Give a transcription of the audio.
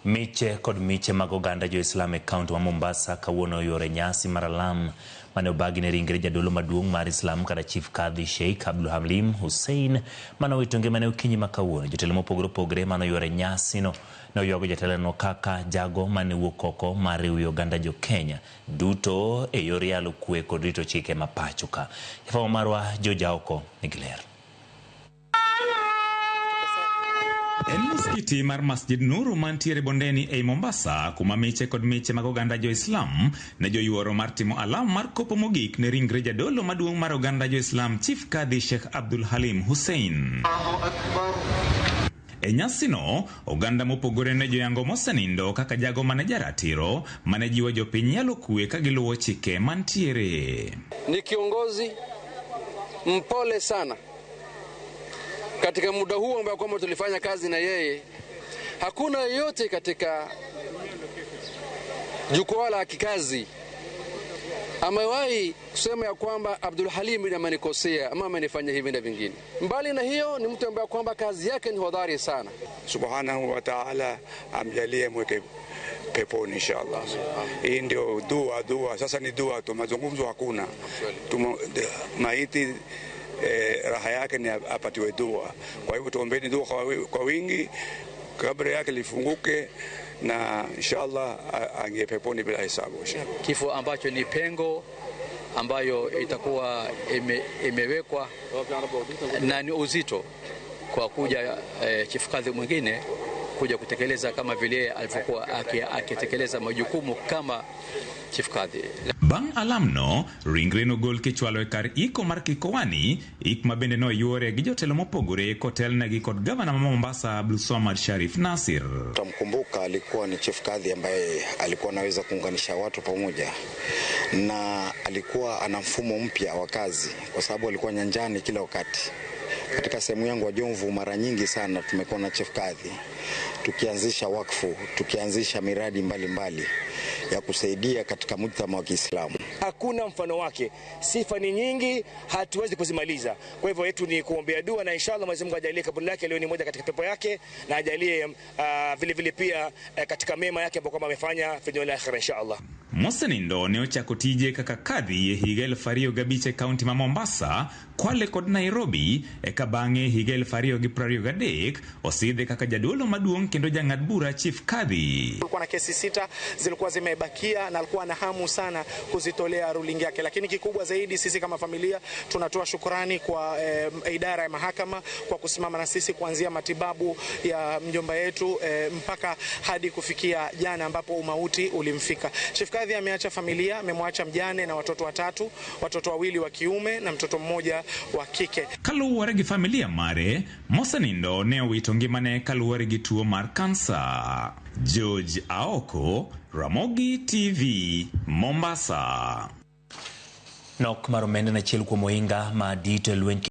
Miche kod miche mag oganda jo-Islam e kaunti ma Mombasa kawuono yore nyasi mar alam mane obagi ne ringre jadolo maduong' mar Islam kata Chief Kadhi Sheikh Abdul Halim Hussein mane owito ngimane okinyi ma kawuono. Jotelo mopogore opogore mane yore nyasi no ne oywago jatelono kaka jago mane wuok oko mar riwo oganda jo-Kenya duto e yor yalo kwe kod rito chike ma pacho ka. Jafwambo marwa Joja Oko nigi ler. En muskiti mar Masjid Nuru mantiere Bondeni ei Mombasa kuma miche kod miche mag oganda jo-Islam ne joyuoro mar timo alam mar kopo mogik ne ringre jadolo maduong' mar oganda jo-Islam Chief Kadhi Sheikh Abdul Halim Hussein. E nyasino, oganda mopogore ne joyango mosenindo kaka jago mane jaratiro mane jiwo jopiny yalo kwe ka giluwo chike mantiere. Ni kiongozi mpole sana. Katika muda huu ambao kwamba tulifanya kazi na yeye, hakuna yote katika jukwaa la kikazi amewahi kusema ya kwamba Abdul Halim amenikosea ama amenifanya hivi na vingine. Mbali na hiyo, ni mtu ambaye kwamba kazi yake ni hodari sana. Subhanahu wa ta'ala amjalie mweke peponi inshallah. Hii ndio dua. Sasa ni dua tu, mazungumzo hakuna. Maiti raha yake ni apatiwe dua. Kwa hivyo tuombeni dua kwa wingi, kabla yake lifunguke na inshallah aingie peponi bila hesabu. Kifo ambacho ni pengo ambayo itakuwa imewekwa na ni uzito kwa kuja Chief Kadhi mwingine kuja kutekeleza kama vile alivyokuwa akitekeleza majukumu kama Chief Kadhi. Bang' alamno, ringre no gol kichwalo e kar iko mar Kikowani, ikma bende no yore gi jotelo mopogore kotelnegi kod gavana wa Mombasa Abdulswamad Sharif Nassir. Tutamkumbuka alikuwa ni Chief Kadhi ambaye alikuwa anaweza kuunganisha watu pamoja, na alikuwa ana mfumo mpya wa kazi kwa sababu alikuwa nyanjani kila wakati. Katika sehemu yangu wa Jomvu mara nyingi sana tumekuwa na Chief Kadhi tukianzisha wakfu, tukianzisha miradi mbalimbali ya kusaidia katika mujtama wa Kiislamu. Hakuna mfano wake. Sifa ni nyingi, hatuwezi kuzimaliza. Kwa hivyo yetu ni kuombea dua na inshallah Mwenyezi Mungu ajalie kaburi lake leo ni moja katika pepo yake na ajalie vile vile pia katika mema yake ambayo amefanya fi dunia akhira inshallah. Mosenindo ne ochako tije kaka kadhi e higa 2005 kaunti ma Mombasa, Kwale kod Nairobi eka bang'e higa 2023 osidhe kaka jadolo maduong' kendo jang'ad bura Chief Kadhi. Kulikuwa na kesi 6 zilikuwa zimebakia na alikuwa na hamu sana kuzitolea ruling yake, lakini kikubwa zaidi sisi kama familia tunatoa shukrani kwa idara ya mahakama kwa kusimama na sisi kuanzia matibabu ya mjomba yetu mpaka hadi kufikia jana ambapo umauti ulimfika. Chief Kadhi ameacha familia, amemwacha mjane na watoto 3, watoto 2 wa kiume na mtoto mmoja wa kike. Kaluwore gi familia mare, Mosenindo ne owito ngimane kaluwore gi tuo mar kansa. George Aoko, Ramogi TV, Mombasa. Nok maromende na chiel kuom ohinga ma dito lweny